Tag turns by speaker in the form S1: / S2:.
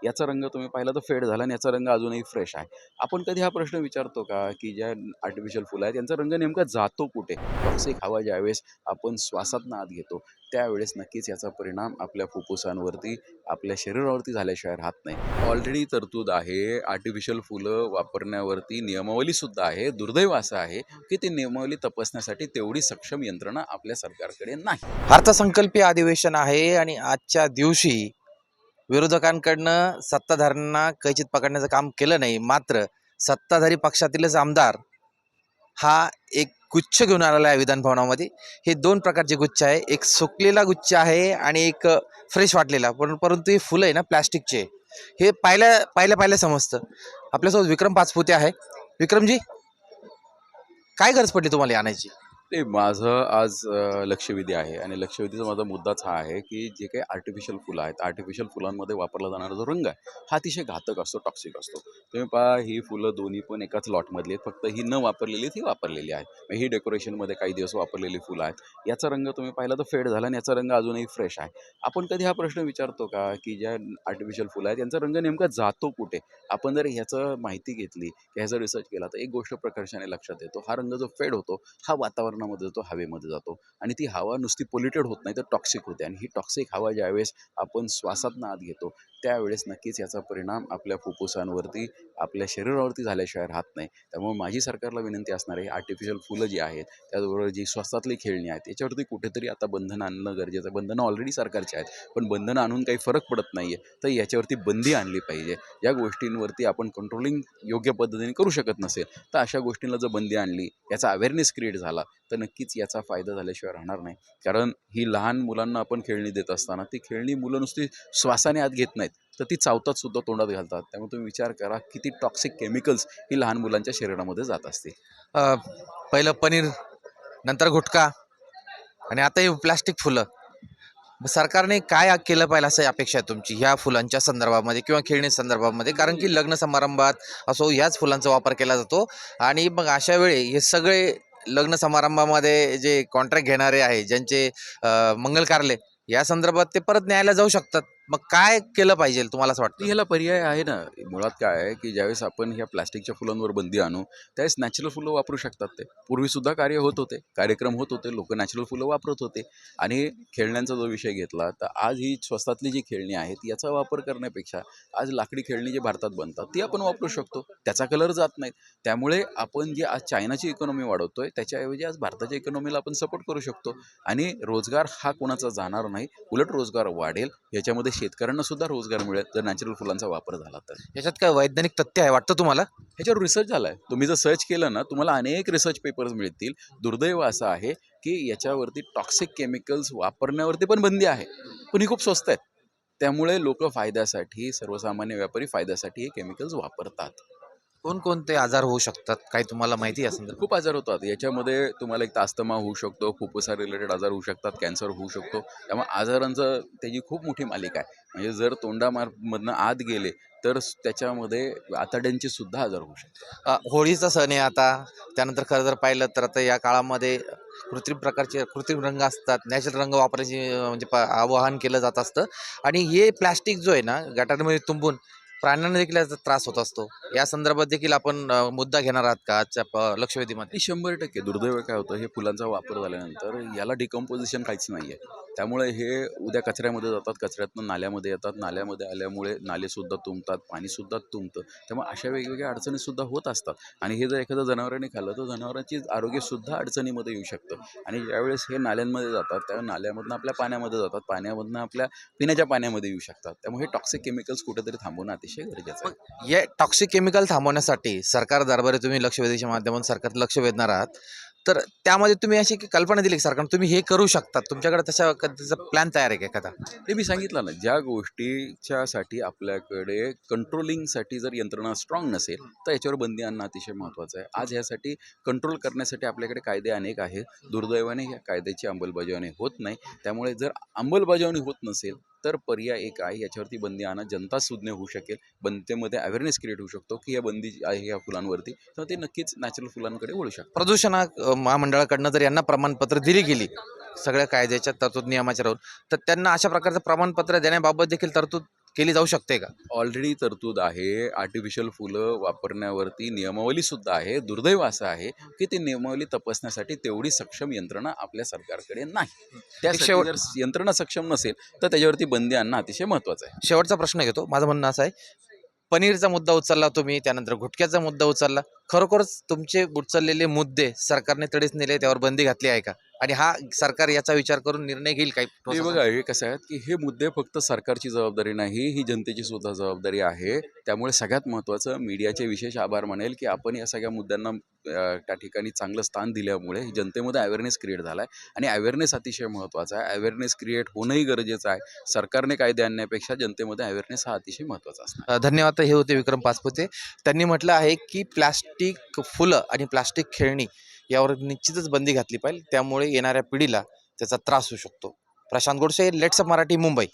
S1: याचा रंग तुम्ही पाहिला तर फेड झाला आणि याचा रंग अजूनही फ्रेश आहे. आपण कधी हा प्रश्न विचारतो का, की ज्या आर्टिफिशियल फुलं आहेत त्यांचा रंग नेमका जातो कुठे? टॉक्सिक हवा ज्यावेळेस आपण श्वासातनं आत घेतो, त्यावेळेस नक्कीच याचा परिणाम आपल्या फुफ्फुसांवरती, आपल्या शरीरावरती झाल्याशिवाय राहत नाही. ऑलरेडी तरतूद आहे. आर्टिफिशियल फुलं वापरण्यावरती नियमावलीसुद्धा आहे. दुर्दैव असं आहे, की ती नियमावली तपासण्यासाठी तेवढी सक्षम यंत्रणा आपल्या सरकारकडे नाही.
S2: अर्थसंकल्पीय अधिवेशन आहे आणि आजच्या दिवशी विरोधकांकडनं सत्ताधाऱ्यांना कैचित पकडण्याचं काम केलं नाही. मात्र सत्ताधारी पक्षातीलच आमदार हा एक गुच्छ घेऊन आलेला आहे विधान भवनामध्ये. हे दोन प्रकारचे गुच्छ आहे, एक सुकलेला गुच्छ आहे आणि एक फ्रेश वाटलेला. परंतु हे फुलं आहे ना प्लॅस्टिकचे. हे पाहिल्या समजतं. आपल्यासोबत विक्रम पाचपुते आहे. विक्रमजी, काय गरज पडली तुम्हाला आणायची?
S1: ते माझं आज लक्षवेधी आहे आणि लक्षवेधीचा माझा मुद्दाच हा आहे, की जे काही आर्टिफिशियल फुलं आहेत, आर्टिफिशियल फुलांमध्ये वापरला जाणारा जो रंग आहे, हा अतिशय घातक असतो, टॉक्सिक असतो. तुम्ही पहा ही फुलं दोन्ही पण एकाच लॉटमधली आहेत, फक्त ही न वापरलेली ही वापरलेली आहे. मग ही डेकोरेशनमध्ये काही दिवस वापरलेली फुलं आहेत. याचा रंग तुम्ही पाहिला तर फेड झाला आणि याचा रंग अजूनही फ्रेश आहे. आपण कधी हा प्रश्न विचारतो का, की ज्या आर्टिफिशियल फुलं आहेत यांचा रंग नेमका जातो कुठे? आपण जर ह्याचं माहिती घेतली, ह्याचा रिसर्च केला, तर एक गोष्ट प्रकर्षाने लक्षात येतो. हा रंग जो फेड होतो, हा वातावरणामध्ये जातो, हवेमध्ये जातो आणि ती हवा नुसती पोल्युटेड होत नाही तर टॉक्सिक होते आणि ही टॉक्सिक हवा ज्यावेळेस आपण श्वासातनं आत घेतो त्यावेळेस नक्कीच याचा परिणाम आपल्या फुफ्फुसांवरती, आपल्या शरीरावरती झाल्याशिवाय राहत नाही. त्यामुळे माझी सरकारला विनंती असणार आहे, आर्टिफिशियल फुलं जी आहेत, त्याचबरोबर जी स्वस्तातली खेळणी आहेत, याच्यावरती कुठेतरी आता बंधनं आणणं गरजेचं आहे. बंधनं ऑलरेडी सरकारची आहेत, पण बंधनं आणून काही फरक पडत नाही आहे, तर याच्यावरती बंदी आणली पाहिजे. या गोष्टींवरती आपण कंट्रोलिंग योग्य पद्धतीने करू शकत नसेल, तर अशा गोष्टींना जर बंदी आणली, याचा अवेअरनेस क्रिएट झाला, तर नक्कीच याचा फायदा झाल्याशिवाय राहणार नाही. कारण ही लहान मुलांना आपण खेळणी देत असताना ती खेळणी मुलं नुसती श्वासाने आत घेत नाहीत, तर ती चावतात सुद्धा, तोंडात घालतात. त्यामुळे तुम्ही विचार करा किती टॉक्सिक केमिकल्स ही लहान मुलांच्या शरीरामध्ये जात असतील.
S2: अ, पहिलं पनीर, नंतर गुटखा आणि आता हे प्लास्टिक फुलं. सरकारने काय केलं पाहिजे असं अपेक्षा आहे तुमची ह्या फुलांच्या संदर्भामध्ये किंवा खेळणी संदर्भामध्ये? कारण की लग्न समारंभात असो ह्याच फुलांचा वापर केला जातो आणि मग अशा वेळी हे सगळे लग्न समारंभामध्ये जे कॉन्ट्रॅक्ट घेणारे आहे, ज्यांचे मंगल कार्यालय, या संदर्भात ते परत न्यायला जाऊ शकतात. मग काय केलं पाहिजे तुम्हाला असं
S1: ती
S2: वाटतं?
S1: ह्याला पर्याय आहे ना. मुळात काय आहे, की ज्यावेळेस आपण ह्या प्लास्टिकच्या फुलांवर बंदी आणू, त्यावेळेस नॅचरल फुलं वापरू शकतात ते. पूर्वीसुद्धा कार्य होत होते, कार्यक्रम होत होते, लोकं नॅचरल फुलं वापरत होते. आणि खेळण्यांचा जो विषय घेतला, तर आज ही स्वस्तातली जी खेळणी आहेत, याचा वापर करण्यापेक्षा आज लाकडी खेळणी जी भारतात बनतात, ती आपण वापरू शकतो. त्याचा कलर जात नाहीत. त्यामुळे आपण जी आज चायनाची इकॉनॉमी वाढवतोय, त्याच्याऐवजी आज भारताच्या इकॉनॉमीला आपण सपोर्ट करू शकतो. आणि रोजगार हा कोणाचा जाणार नाही, उलट रोजगार वाढेल. याच्यामध्ये शेतकऱ्यांना सुद्धा रोजगार मिळेल जर नॅचरल फुलांचा वापर झाला तर.
S2: याच्यात काय वैज्ञानिक तथ्य आहे वाटतं तुम्हाला?
S1: ह्याच्यावर रिसर्च झाला आहे. तुम्ही जर सर्च केलं ना, तुम्हाला अनेक रिसर्च पेपर्स मिळतील. दुर्दैव असं आहे, की याच्यावरती टॉक्सिक केमिकल्स वापरण्यावरती पण बंदी आहे. पण ही खूप स्वस्त आहेत. त्यामुळे लोकं फायद्यासाठी, सर्वसामान्य व्यापारी फायद्यासाठी हे केमिकल्स वापरतात.
S2: कोणकोणते आजार होऊ शकतात, काही तुम्हाला माहिती आहे संदर्भात?
S1: खूप आजार होतात. याच्यामध्ये तुम्हाला एक तर अस्थमा होऊ शकतो, फुफ्फुसा रिलेटेड आजार होऊ शकतात, कॅन्सर होऊ शकतो. त्यामुळे आजारांचं त्याची खूप मोठी मालिका आहे. म्हणजे जर मधनं आत गेले, तर त्याच्यामध्ये आतड्यांचे सुद्धा आजार होऊ शकतात.
S2: होळीचा सण आहे आता. त्यानंतर खरं जर पाहिलं तर आता या काळामध्ये कृत्रिम प्रकारचे कृत्रिम रंग असतात. नॅचरल रंग वापरायची म्हणजे आवाहन केलं जात असतं आणि हे प्लॅस्टिक जो आहे ना गटारमध्ये तुंबून प्राण्यांना देखील याचा त्रास होत असतो. या संदर्भात देखील आपण मुद्दा घेणार आहात का आजच्या लक्षवेधीमध्ये?
S1: आणि 100% दुर्दैव काय होतं, हे फुलांचा वापर झाल्यानंतर याला डिकम्पोजिशन काहीच नाही आहे. त्यामुळे हे उद्या कचऱ्यामध्ये जातात, कचऱ्यातून नाल्यामध्ये येतात, नाल्यामध्ये आल्यामुळे नालेसुद्धा तुंबतात, पाणीसुद्धा तुंबतं. त्यामुळे अशा वेगवेगळ्या अडचणीसुद्धा होत असतात आणि हे जर एखाद्या जनावराने खाल्लं तर जनावरांची आरोग्यसुद्धा अडचणीमध्ये येऊ शकतं. आणि ज्यावेळेस हे नाल्यांमध्ये जातात, त्या नाल्यामधून आपल्या पाण्यामध्ये जातात, पाण्यामधून आपल्या पिण्याच्या पाण्यामध्ये येऊ शकतात. त्यामुळे हे टॉक्सिक केमिकल्स कुठेतरी थांबवणं अतिशय गरजेचं आहे.
S2: मग हे टॉक्सिक केमिकल थांबवण्यासाठी सरकार दरबारी तुम्ही लक्षवेधीच्या माध्यमातून सरकार लक्ष वेधणार आहात. तर त्यामध्ये तुम्ही अशी की कल्पना दिली की सरकार तुम्ही हे करू शकता, तुमच्याकडे त्याचा प्लॅन तयार आहे का एखादा?
S1: ते मी सांगितलं ना, ज्या गोष्टीच्यासाठी आपल्याकडे कंट्रोलिंगसाठी जर यंत्रणा स्ट्रॉंग नसेल, तर याच्यावर बंदी आणणं अतिशय महत्त्वाचं आहे. आज ह्यासाठी कंट्रोल करण्यासाठी आपल्याकडे कायदे अनेक आहेत. दुर्दैवाने ह्या कायद्याची अंमलबजावणी होत नाही. त्यामुळे जर अंमलबजावणी होत नसेल, तर पर्याय एक आहे, याच्यावरती बंदी आणा. जनता सुज्ञ होऊ शकेल. जनतेमध्ये अवेअरनेस क्रिएट होऊ शकतो, की या बंदी जी आहे या फुलांवरती, तर ते नक्कीच नॅचरल फुलांकडे वळू शकतात.
S2: प्रदूषण महामंडळाकडनं जर यांना प्रमाणपत्र दिली गेली सगळ्या कायद्याच्या तरतूद नियमाच्या राहून, तर त्यांना अशा प्रकारचं प्रमाणपत्र देण्याबाबत देखील तरतूद केली जाऊ शकते का?
S1: ऑलरेडी तरतूद आहे. आर्टिफिशियल फुलं वापरण्यावरती नियमावलीसुद्धा आहे. दुर्दैव असं आहे की ती नियमावली तपासण्यासाठी तेवढी सक्षम यंत्रणा आपल्या सरकारकडे नाही. त्यासाठी
S2: शेवट
S1: जर यंत्रणा सक्षम नसेल तर त्याच्यावरती बंदी आणणं अतिशय महत्त्वाचं आहे.
S2: शेवटचा प्रश्न घेतो. माझं म्हणणं असं आहे, पनीरचा मुद्दा उचलला तुम्ही, त्यानंतर गुटख्याचा मुद्दा उचलला. खरोखरच तुमचे उचललेले मुद्दे सरकारने तडीस नेले, त्यावर बंदी घातली आहे का? आणि हा सरकार याचा विचार करून निर्णय घेईल काही ठोस
S1: हे
S2: असा?
S1: बघा, हे कसं आहे की हे मुद्दे फक्त सरकारची जबाबदारी नाही, ही जनतेची सुद्धा जबाबदारी आहे. त्यामुळे सगळ्यात महत्त्वाचं मीडियाचे विशेष आभार मानेल की आपण या सगळ्या मुद्द्यांना त्या ठिकाणी चांगलं स्थान दिल्यामुळे जनतेमध्ये अवेअरनेस क्रिएट झाला आहे आणि अवेअरनेस अतिशय महत्त्वाचा आहे. अवेअरनेस क्रिएट होणंही गरजेचं आहे. सरकारने कायदे आणण्यापेक्षा जनतेमध्ये अवेअरनेस हा अतिशय महत्त्वाचा असणार.
S2: धन्यवाद. हे होते विक्रम पाचपुते. त्यांनी म्हटलं आहे की प्लास्टिक फुलं आणि प्लास्टिक खेळणी यावर निश्चितच बंदी घातली पाहिजे. त्यामुळे येणाऱ्या पिढीला त्याचा त्रास होऊ शकतो. Prashant Godse, let's up Marathi, Mumbai.